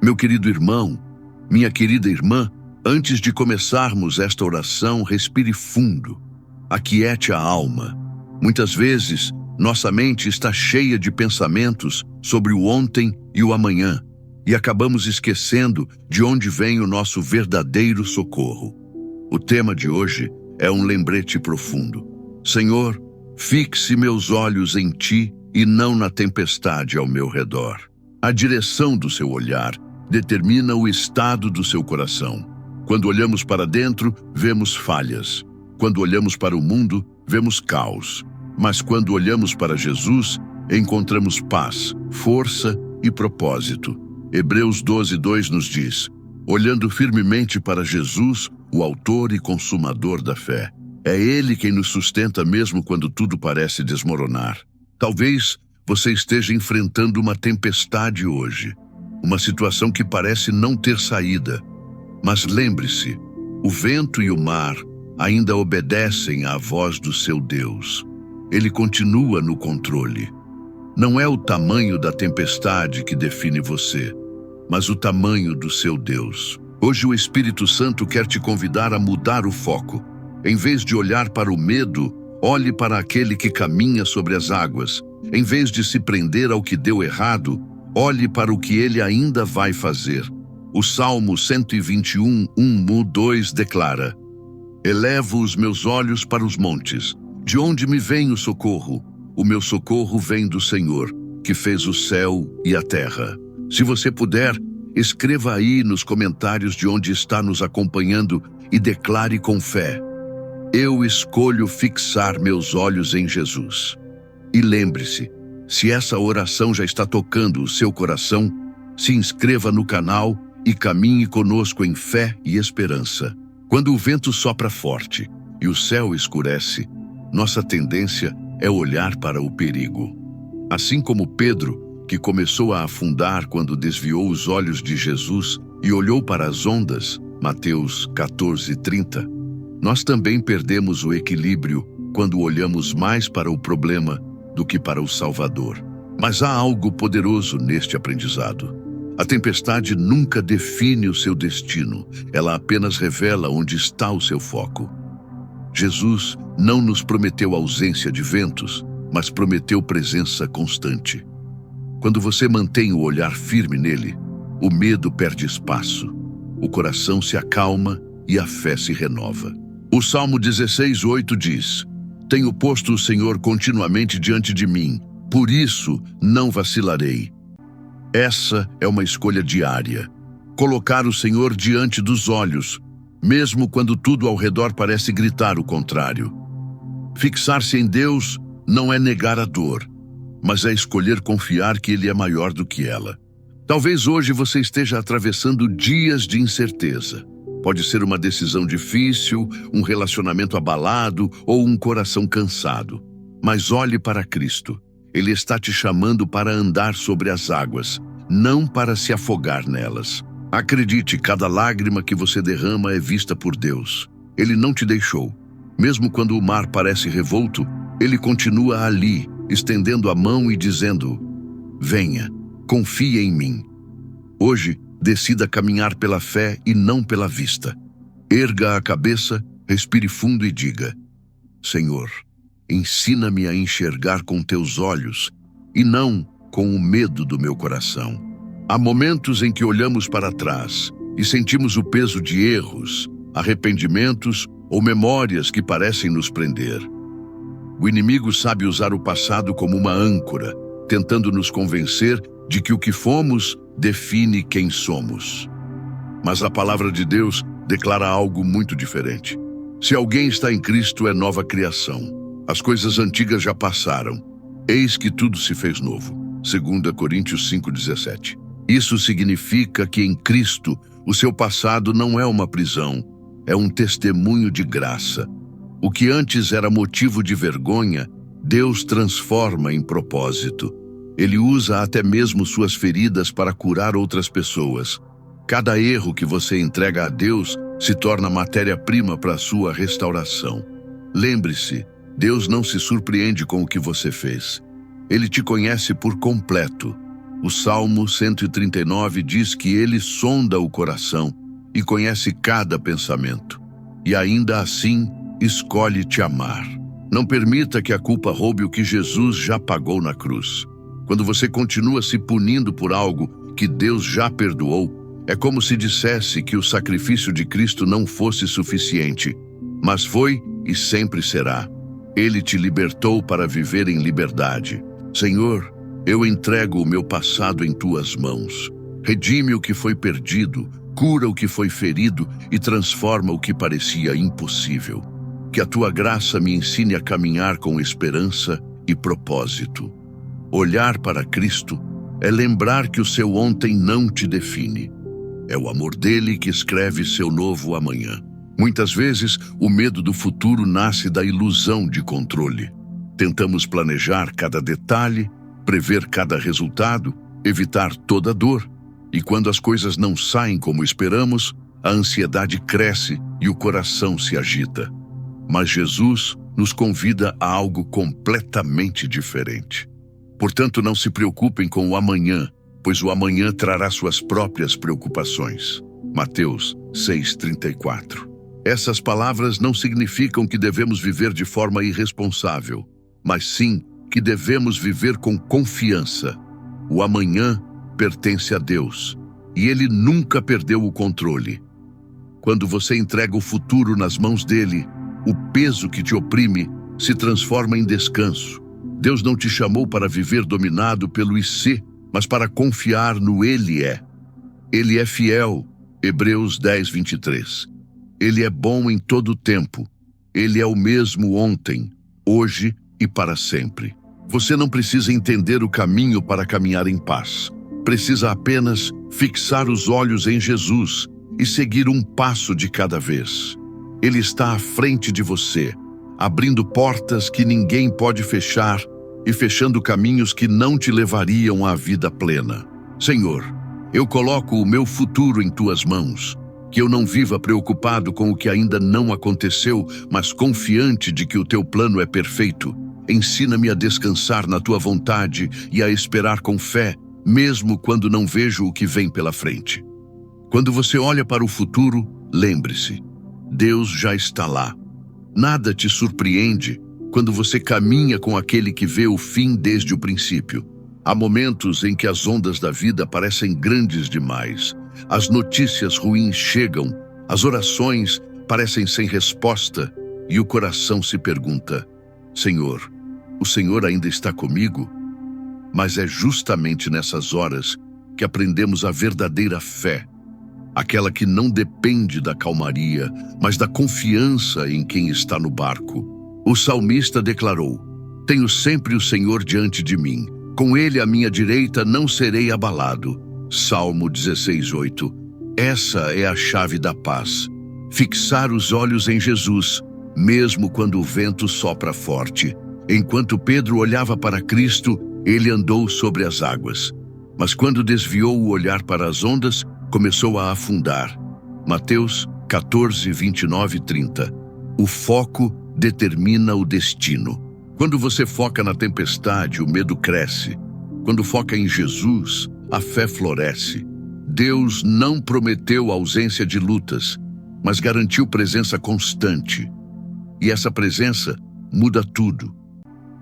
Meu querido irmão, minha querida irmã, antes de começarmos esta oração, respire fundo. Aquiete a alma. Muitas vezes, nossa mente está cheia de pensamentos sobre o ontem e o amanhã, e acabamos esquecendo de onde vem o nosso verdadeiro socorro. O tema de hoje é um lembrete profundo. Senhor, fixe meus olhos em Ti e não na tempestade ao meu redor. A direção do seu olhar determina o estado do seu coração. Quando olhamos para dentro, vemos falhas. Quando olhamos para o mundo, vemos caos. Mas quando olhamos para Jesus, encontramos paz, força e propósito. Hebreus 12:2 nos diz: olhando firmemente para Jesus, o autor e consumador da fé. É Ele quem nos sustenta mesmo quando tudo parece desmoronar. Talvez você esteja enfrentando uma tempestade hoje, uma situação que parece não ter saída. Mas lembre-se, o vento e o mar ainda obedecem à voz do seu Deus. Ele continua no controle. Não é o tamanho da tempestade que define você, mas o tamanho do seu Deus. Hoje o Espírito Santo quer te convidar a mudar o foco. Em vez de olhar para o medo, olhe para aquele que caminha sobre as águas. Em vez de se prender ao que deu errado, olhe para o que ele ainda vai fazer. O Salmo 121:1-2 declara: elevo os meus olhos para os montes. De onde me vem o socorro? O meu socorro vem do Senhor, que fez o céu e a terra. Se você puder, escreva aí nos comentários de onde está nos acompanhando e declare com fé: eu escolho fixar meus olhos em Jesus. E lembre-se, se essa oração já está tocando o seu coração, se inscreva no canal e caminhe conosco em fé e esperança. Quando o vento sopra forte e o céu escurece, nossa tendência é olhar para o perigo. Assim como Pedro, que começou a afundar quando desviou os olhos de Jesus e olhou para as ondas, Mateus 14:30, nós também perdemos o equilíbrio quando olhamos mais para o problema do que para o Salvador. Mas há algo poderoso neste aprendizado. A tempestade nunca define o seu destino, ela apenas revela onde está o seu foco. Jesus não nos prometeu ausência de ventos, mas prometeu presença constante. Quando você mantém o olhar firme nele, o medo perde espaço, o coração se acalma e a fé se renova. O Salmo 16:8 diz: tenho posto o Senhor continuamente diante de mim, por isso não vacilarei. Essa é uma escolha diária. Colocar o Senhor diante dos olhos, mesmo quando tudo ao redor parece gritar o contrário. Fixar-se em Deus não é negar a dor, mas é escolher confiar que Ele é maior do que ela. Talvez hoje você esteja atravessando dias de incerteza. Pode ser uma decisão difícil, um relacionamento abalado ou um coração cansado. Mas olhe para Cristo. Ele está te chamando para andar sobre as águas, não para se afogar nelas. Acredite, cada lágrima que você derrama é vista por Deus. Ele não te deixou. Mesmo quando o mar parece revolto, Ele continua ali, estendendo a mão e dizendo: venha, confie em mim. Hoje, decida caminhar pela fé e não pela vista. Erga a cabeça, respire fundo e diga: Senhor, ensina-me a enxergar com teus olhos e não com o medo do meu coração. Há momentos em que olhamos para trás e sentimos o peso de erros, arrependimentos ou memórias que parecem nos prender. O inimigo sabe usar o passado como uma âncora, tentando nos convencer de que o que fomos define quem somos. Mas a palavra de Deus declara algo muito diferente. Se alguém está em Cristo, é nova criação. As coisas antigas já passaram. Eis que tudo se fez novo. 2 Coríntios 5:17. Isso significa que em Cristo, o seu passado não é uma prisão, é um testemunho de graça. O que antes era motivo de vergonha, Deus transforma em propósito. Ele usa até mesmo suas feridas para curar outras pessoas. Cada erro que você entrega a Deus se torna matéria-prima para a sua restauração. Lembre-se, Deus não se surpreende com o que você fez. Ele te conhece por completo. O Salmo 139 diz que ele sonda o coração e conhece cada pensamento. E ainda assim, escolhe te amar. Não permita que a culpa roube o que Jesus já pagou na cruz. Quando você continua se punindo por algo que Deus já perdoou, é como se dissesse que o sacrifício de Cristo não fosse suficiente, mas foi e sempre será. Ele te libertou para viver em liberdade. Senhor, eu entrego o meu passado em tuas mãos. Redime o que foi perdido, cura o que foi ferido e transforma o que parecia impossível. Que a tua graça me ensine a caminhar com esperança e propósito. Olhar para Cristo é lembrar que o seu ontem não te define. É o amor dele que escreve seu novo amanhã. Muitas vezes, o medo do futuro nasce da ilusão de controle. Tentamos planejar cada detalhe, prever cada resultado, evitar toda dor. E quando as coisas não saem como esperamos, a ansiedade cresce e o coração se agita. Mas Jesus nos convida a algo completamente diferente. Portanto, não se preocupem com o amanhã, pois o amanhã trará suas próprias preocupações. Mateus 6,34. Essas palavras não significam que devemos viver de forma irresponsável, mas sim que devemos viver com confiança. O amanhã pertence a Deus, e Ele nunca perdeu o controle. Quando você entrega o futuro nas mãos dele, o peso que te oprime se transforma em descanso. Deus não te chamou para viver dominado pelo IC, mas para confiar no Ele é. Ele é fiel, Hebreus 10:23. Ele é bom em todo o tempo. Ele é o mesmo ontem, hoje e para sempre. Você não precisa entender o caminho para caminhar em paz. Precisa apenas fixar os olhos em Jesus e seguir um passo de cada vez. Ele está à frente de você, abrindo portas que ninguém pode fechar e fechando caminhos que não te levariam à vida plena. Senhor, eu coloco o meu futuro em tuas mãos, que eu não viva preocupado com o que ainda não aconteceu, mas confiante de que o teu plano é perfeito. Ensina-me a descansar na tua vontade e a esperar com fé, mesmo quando não vejo o que vem pela frente. Quando você olha para o futuro, lembre-se, Deus já está lá. Nada te surpreende quando você caminha com aquele que vê o fim desde o princípio. Há momentos em que as ondas da vida parecem grandes demais. As notícias ruins chegam, as orações parecem sem resposta e o coração se pergunta: Senhor, o Senhor ainda está comigo? Mas é justamente nessas horas que aprendemos a verdadeira fé, aquela que não depende da calmaria, mas da confiança em quem está no barco. O salmista declarou: Tenho sempre o Senhor diante de mim, com ele à minha direita não serei abalado. Salmo 16:8. Essa é a chave da paz. Fixar os olhos em Jesus, mesmo quando o vento sopra forte. Enquanto Pedro olhava para Cristo, ele andou sobre as águas. Mas quando desviou o olhar para as ondas, começou a afundar. Mateus 14, 29 e 30. O foco determina o destino. Quando você foca na tempestade, o medo cresce. Quando foca em Jesus, a fé floresce. Deus não prometeu ausência de lutas, mas garantiu presença constante. E essa presença muda tudo.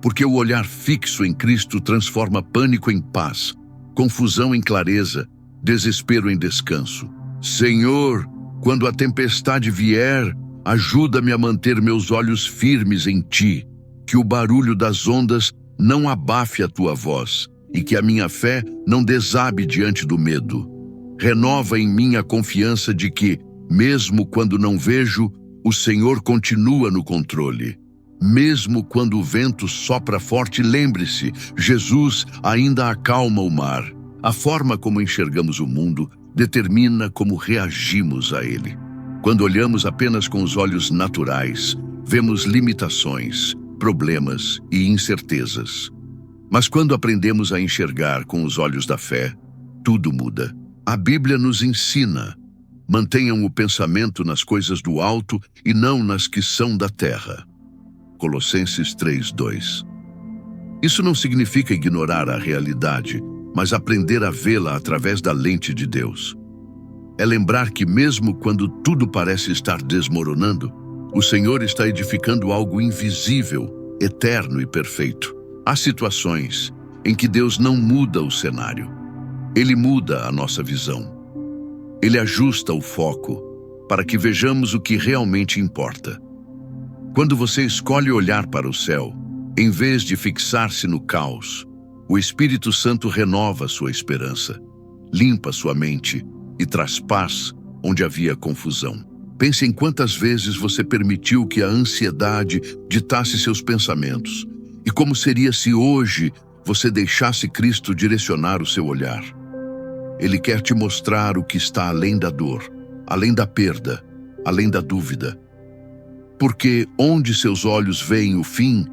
Porque o olhar fixo em Cristo transforma pânico em paz, confusão em clareza, desespero em descanso. Senhor, quando a tempestade vier, ajuda-me a manter meus olhos firmes em Ti, que o barulho das ondas não abafe a Tua voz e que a minha fé não desabe diante do medo. Renova em mim a confiança de que, mesmo quando não vejo, o Senhor continua no controle. Mesmo quando o vento sopra forte, lembre-se, Jesus ainda acalma o mar. A forma como enxergamos o mundo determina como reagimos a ele. Quando olhamos apenas com os olhos naturais, vemos limitações, problemas e incertezas. Mas quando aprendemos a enxergar com os olhos da fé, tudo muda. A Bíblia nos ensina: mantenham o pensamento nas coisas do alto e não nas que são da terra. Colossenses 3:2. Isso não significa ignorar a realidade, mas aprender a vê-la através da lente de Deus. É lembrar que mesmo quando tudo parece estar desmoronando, o Senhor está edificando algo invisível, eterno e perfeito. Há situações em que Deus não muda o cenário. Ele muda a nossa visão. Ele ajusta o foco para que vejamos o que realmente importa. Quando você escolhe olhar para o céu, em vez de fixar-se no caos, o Espírito Santo renova sua esperança, limpa sua mente e traz paz onde havia confusão. Pense em quantas vezes você permitiu que a ansiedade ditasse seus pensamentos e como seria se hoje você deixasse Cristo direcionar o seu olhar. Ele quer te mostrar o que está além da dor, além da perda, além da dúvida. Porque onde seus olhos veem o fim,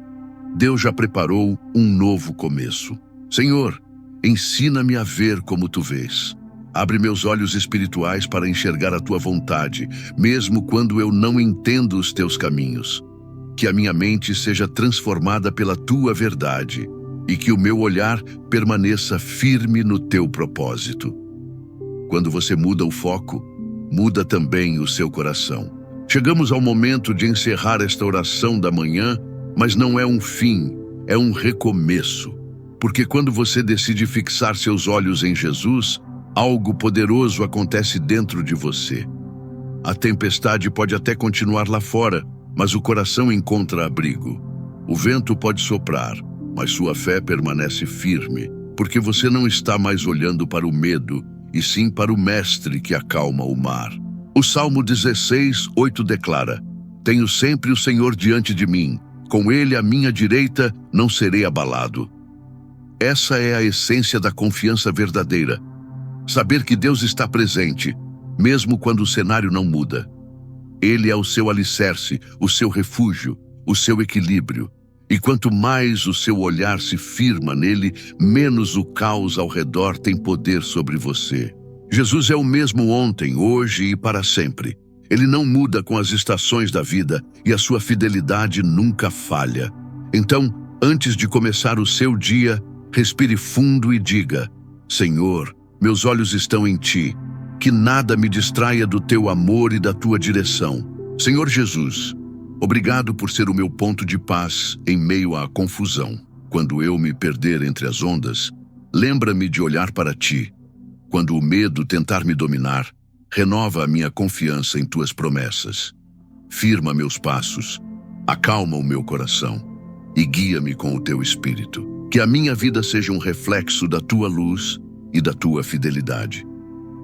Deus já preparou um novo começo. Senhor, ensina-me a ver como tu vês. Abre meus olhos espirituais para enxergar a tua vontade, mesmo quando eu não entendo os teus caminhos. Que a minha mente seja transformada pela tua verdade e que o meu olhar permaneça firme no teu propósito. Quando você muda o foco, muda também o seu coração. Chegamos ao momento de encerrar esta oração da manhã, mas não é um fim, é um recomeço. Porque quando você decide fixar seus olhos em Jesus, algo poderoso acontece dentro de você. A tempestade pode até continuar lá fora, mas o coração encontra abrigo. O vento pode soprar, mas sua fé permanece firme, porque você não está mais olhando para o medo, e sim para o Mestre que acalma o mar. O Salmo 16:8 declara: Tenho sempre o Senhor diante de mim, com Ele à minha direita não serei abalado. Essa é a essência da confiança verdadeira. Saber que Deus está presente, mesmo quando o cenário não muda. Ele é o seu alicerce, o seu refúgio, o seu equilíbrio. E quanto mais o seu olhar se firma nele, menos o caos ao redor tem poder sobre você. Jesus é o mesmo ontem, hoje e para sempre. Ele não muda com as estações da vida e a sua fidelidade nunca falha. Então, antes de começar o seu dia, respire fundo e diga: Senhor, meus olhos estão em ti. Que nada me distraia do teu amor e da tua direção. Senhor Jesus, obrigado por ser o meu ponto de paz em meio à confusão. Quando eu me perder entre as ondas, lembra-me de olhar para ti. Quando o medo tentar me dominar, renova a minha confiança em tuas promessas. Firma meus passos, acalma o meu coração e guia-me com o teu espírito. Que a minha vida seja um reflexo da tua luz e da tua fidelidade.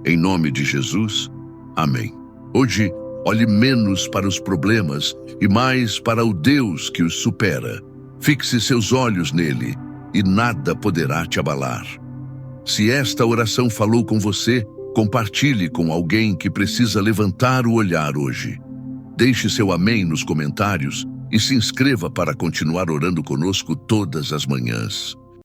Em nome de Jesus, amém. Hoje, olhe menos para os problemas e mais para o Deus que os supera. Fixe seus olhos nele e nada poderá te abalar. Se esta oração falou com você, compartilhe com alguém que precisa levantar o olhar hoje. Deixe seu amém nos comentários e se inscreva para continuar orando conosco todas as manhãs.